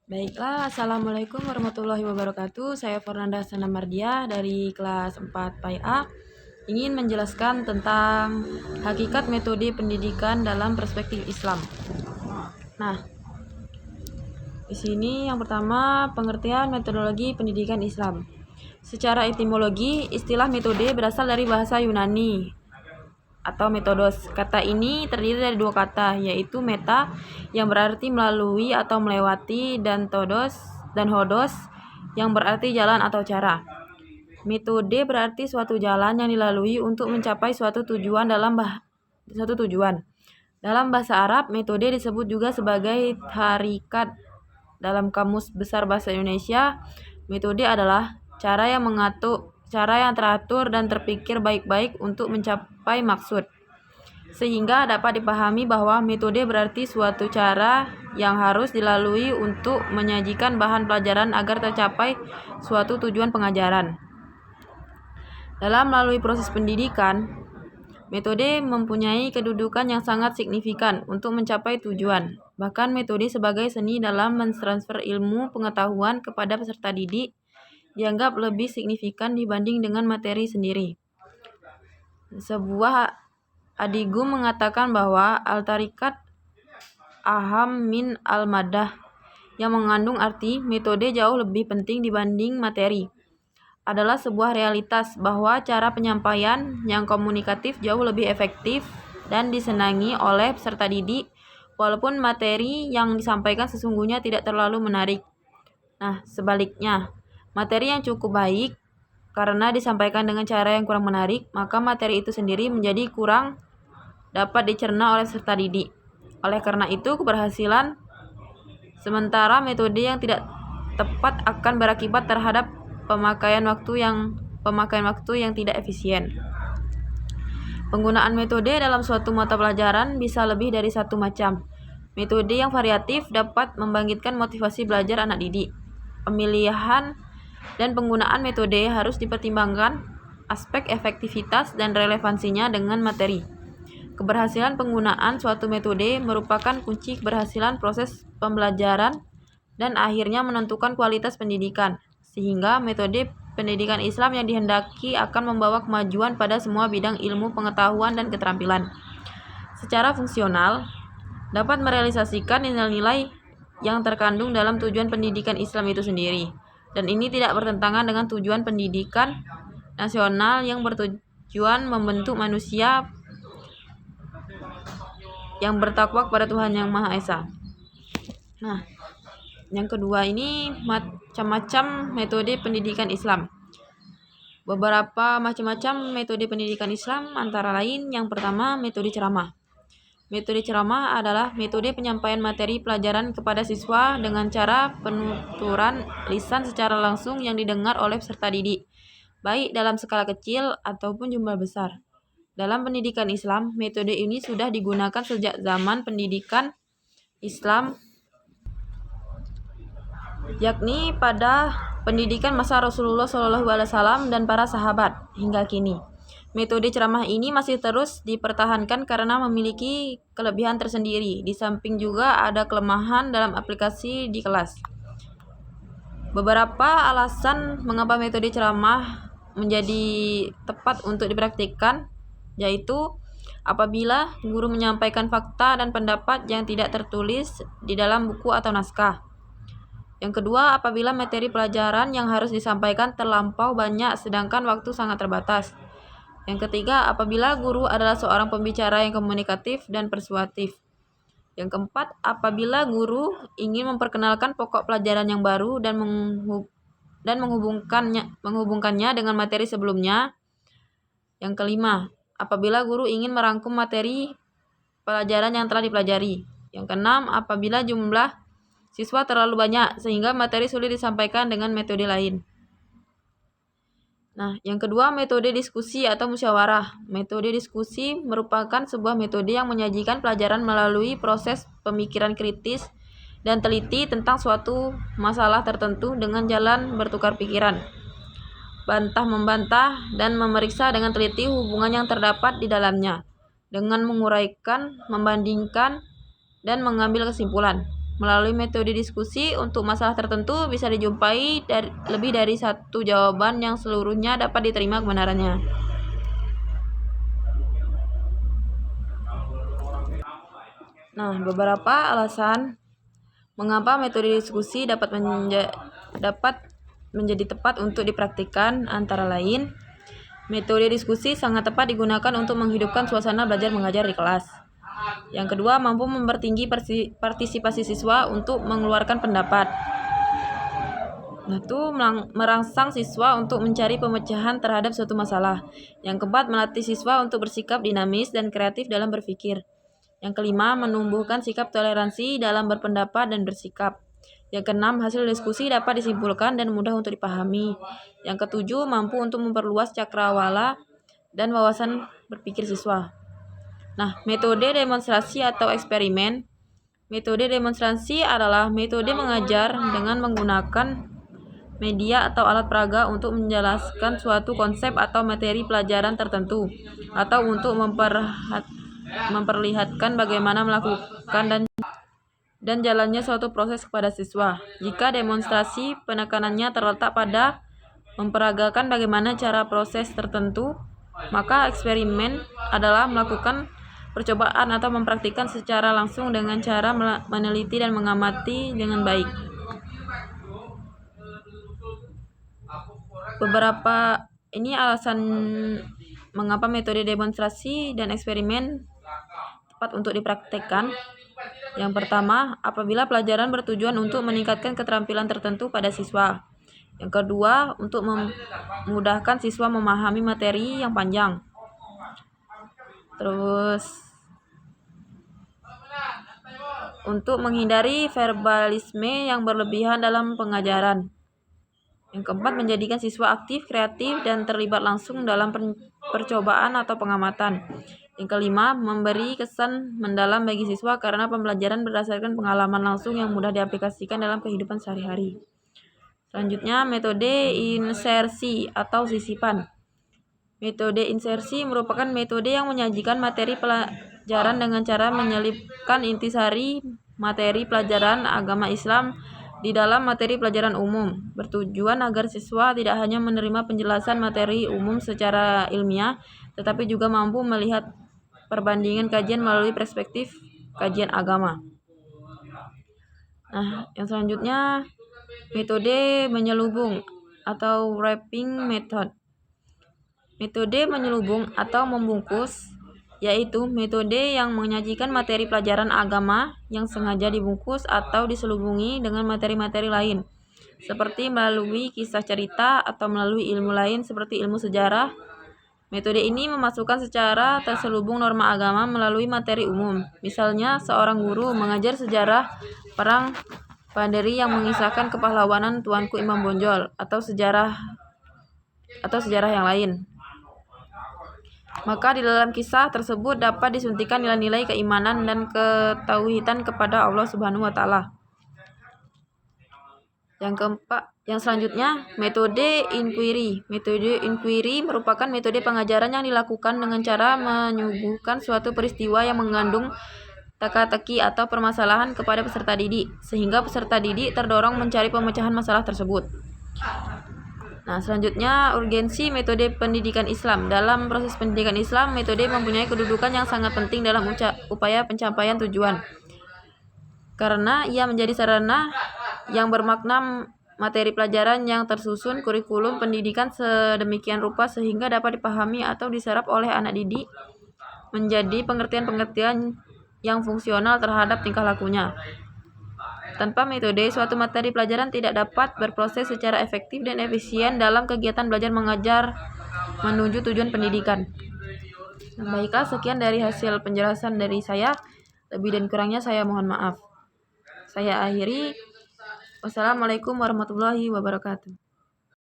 Baiklah, Assalamualaikum warahmatullahi wabarakatuh. Saya Fernanda Sanamardia dari kelas 4 PAI-A ingin menjelaskan tentang hakikat metode pendidikan dalam perspektif Islam. Nah, di sini yang pertama pengertian metodologi pendidikan Islam. Secara etimologi, istilah metode berasal dari bahasa Yunani atau metodos. Kata ini terdiri dari dua kata, yaitu meta yang berarti melalui atau melewati dan hodos yang berarti jalan atau cara. Metode berarti suatu jalan yang dilalui untuk mencapai suatu tujuan. Dalam bahasa Arab, metode disebut juga sebagai tarikat. Dalam Kamus Besar Bahasa Indonesia, metode adalah cara yang teratur dan terpikir baik-baik untuk mencapai maksud. Sehingga dapat dipahami bahwa metode berarti suatu cara yang harus dilalui untuk menyajikan bahan pelajaran agar tercapai suatu tujuan pengajaran. Dalam melalui proses pendidikan, metode mempunyai kedudukan yang sangat signifikan untuk mencapai tujuan. Bahkan metode sebagai seni dalam mentransfer ilmu pengetahuan kepada peserta didik dianggap lebih signifikan dibanding dengan materi sendiri. Sebuah adigum mengatakan bahwa al-tarikat aham min al-madah, yang mengandung arti metode jauh lebih penting dibanding materi. Adalah sebuah realitas bahwa cara penyampaian yang komunikatif jauh lebih efektif dan disenangi oleh peserta didik, walaupun materi yang disampaikan sesungguhnya tidak terlalu menarik. Nah, sebaliknya, materi yang cukup baik karena disampaikan dengan cara yang kurang menarik, maka materi itu sendiri menjadi kurang dapat dicerna oleh peserta didik. Oleh karena itu, keberhasilan sementara metode yang tidak tepat akan berakibat terhadap pemakaian waktu yang tidak efisien. Penggunaan metode dalam suatu mata pelajaran bisa lebih dari satu macam. Metode yang variatif dapat membangkitkan motivasi belajar anak didik. Pemilihan dan penggunaan metode harus dipertimbangkan aspek efektivitas dan relevansinya dengan materi. Keberhasilan penggunaan suatu metode merupakan kunci keberhasilan proses pembelajaran dan akhirnya menentukan kualitas pendidikan, sehingga metode pendidikan Islam yang dihendaki akan membawa kemajuan pada semua bidang ilmu pengetahuan dan keterampilan. Secara fungsional, dapat merealisasikan nilai-nilai yang terkandung dalam tujuan pendidikan Islam itu sendiri, dan ini tidak bertentangan dengan tujuan pendidikan nasional yang bertujuan membentuk manusia yang bertakwa kepada Tuhan Yang Maha Esa. Nah, yang kedua ini macam-macam metode pendidikan Islam. Beberapa macam-macam metode pendidikan Islam antara lain yang pertama metode ceramah. Metode ceramah adalah metode penyampaian materi pelajaran kepada siswa dengan cara penuturan lisan secara langsung yang didengar oleh peserta didik, baik dalam skala kecil ataupun jumlah besar. Dalam pendidikan Islam, metode ini sudah digunakan sejak zaman pendidikan Islam, yakni pada pendidikan masa Rasulullah SAW dan para sahabat hingga kini. Metode ceramah ini masih terus dipertahankan karena memiliki kelebihan tersendiri, di samping juga ada kelemahan dalam aplikasi di kelas. Beberapa alasan mengapa metode ceramah menjadi tepat untuk dipraktikkan, yaitu apabila guru menyampaikan fakta dan pendapat yang tidak tertulis di dalam buku atau naskah. Yang kedua, apabila materi pelajaran yang harus disampaikan terlampau banyak sedangkan waktu sangat terbatas. Yang ketiga, apabila guru adalah seorang pembicara yang komunikatif dan persuasif. Yang keempat, apabila guru ingin memperkenalkan pokok pelajaran yang baru dan menghubungkannya dengan materi sebelumnya. Yang kelima, apabila guru ingin merangkum materi pelajaran yang telah dipelajari. Yang keenam, apabila jumlah siswa terlalu banyak sehingga materi sulit disampaikan dengan metode lain. Nah, yang kedua, metode diskusi atau musyawarah. Metode diskusi merupakan sebuah metode yang menyajikan pelajaran melalui proses pemikiran kritis dan teliti tentang suatu masalah tertentu dengan jalan bertukar pikiran, bantah-membantah, dan memeriksa dengan teliti hubungan yang terdapat di dalamnya, dengan menguraikan, membandingkan, dan mengambil kesimpulan. Melalui metode diskusi untuk masalah tertentu bisa dijumpai lebih dari satu jawaban yang seluruhnya dapat diterima kebenarannya. Nah, beberapa alasan mengapa metode diskusi dapat menjadi tepat untuk dipraktikkan antara lain, metode diskusi sangat tepat digunakan untuk menghidupkan suasana belajar mengajar di kelas. Yang kedua, mampu mempertinggi partisipasi siswa untuk mengeluarkan pendapat. Nah, itu merangsang siswa untuk mencari pemecahan terhadap suatu masalah. Yang keempat, melatih siswa untuk bersikap dinamis dan kreatif dalam berpikir. Yang kelima, menumbuhkan sikap toleransi dalam berpendapat dan bersikap. Yang keenam, hasil diskusi dapat disimpulkan dan mudah untuk dipahami. Yang ketujuh, mampu untuk memperluas cakrawala dan wawasan berpikir siswa. Nah, metode demonstrasi atau eksperimen. Metode demonstrasi adalah metode mengajar dengan menggunakan media atau alat peraga untuk menjelaskan suatu konsep atau materi pelajaran tertentu, atau untuk memperlihatkan bagaimana melakukan dan jalannya suatu proses kepada siswa. Jika demonstrasi penekanannya terletak pada memperagakan bagaimana cara proses tertentu, maka eksperimen adalah melakukan percobaan atau mempraktikkan secara langsung dengan cara meneliti dan mengamati dengan baik. Beberapa ini alasan mengapa metode demonstrasi dan eksperimen tepat untuk dipraktekkan. Yang pertama, apabila pelajaran bertujuan untuk meningkatkan keterampilan tertentu pada siswa. Yang kedua, untuk memudahkan siswa memahami materi yang panjang. Terus, untuk menghindari verbalisme yang berlebihan dalam pengajaran. Yang keempat, menjadikan siswa aktif, kreatif, dan terlibat langsung dalam percobaan atau pengamatan. Yang kelima, memberi kesan mendalam bagi siswa karena pembelajaran berdasarkan pengalaman langsung yang mudah diaplikasikan dalam kehidupan sehari-hari. Selanjutnya, metode insersi atau sisipan. Metode insersi merupakan metode yang menyajikan materi pelajaran dengan cara menyelipkan intisari materi pelajaran agama Islam di dalam materi pelajaran umum, bertujuan agar siswa tidak hanya menerima penjelasan materi umum secara ilmiah, tetapi juga mampu melihat perbandingan kajian melalui perspektif kajian agama. Nah, yang selanjutnya, metode menyelubung atau wrapping method. Metode menyelubung atau membungkus yaitu metode yang menyajikan materi pelajaran agama yang sengaja dibungkus atau diselubungi dengan materi-materi lain, seperti melalui kisah cerita atau melalui ilmu lain seperti ilmu sejarah. Metode ini memasukkan secara terselubung norma agama melalui materi umum. Misalnya, seorang guru mengajar sejarah perang Panderi yang mengisahkan kepahlawanan Tuanku Imam Bonjol atau sejarah yang lain. Maka di dalam kisah tersebut dapat disuntikan nilai-nilai keimanan dan ketauhidan kepada Allah Subhanahu wa taala. Yang selanjutnya, metode inquiry. Metode inquiry merupakan metode pengajaran yang dilakukan dengan cara menyuguhkan suatu peristiwa yang mengandung teka-teki atau permasalahan kepada peserta didik, sehingga peserta didik terdorong mencari pemecahan masalah tersebut. Nah, selanjutnya, urgensi metode pendidikan Islam. Dalam proses pendidikan Islam, metode mempunyai kedudukan yang sangat penting dalam upaya pencapaian tujuan, karena ia menjadi sarana yang bermakna materi pelajaran yang tersusun kurikulum pendidikan sedemikian rupa sehingga dapat dipahami atau diserap oleh anak didik menjadi pengertian-pengertian yang fungsional terhadap tingkah lakunya. Tanpa metode, suatu materi pelajaran tidak dapat berproses secara efektif dan efisien dalam kegiatan belajar mengajar menuju tujuan pendidikan. Nah, baiklah, sekian dari hasil penjelasan dari saya. Lebih dan kurangnya saya mohon maaf. Saya akhiri. Wassalamualaikum warahmatullahi wabarakatuh.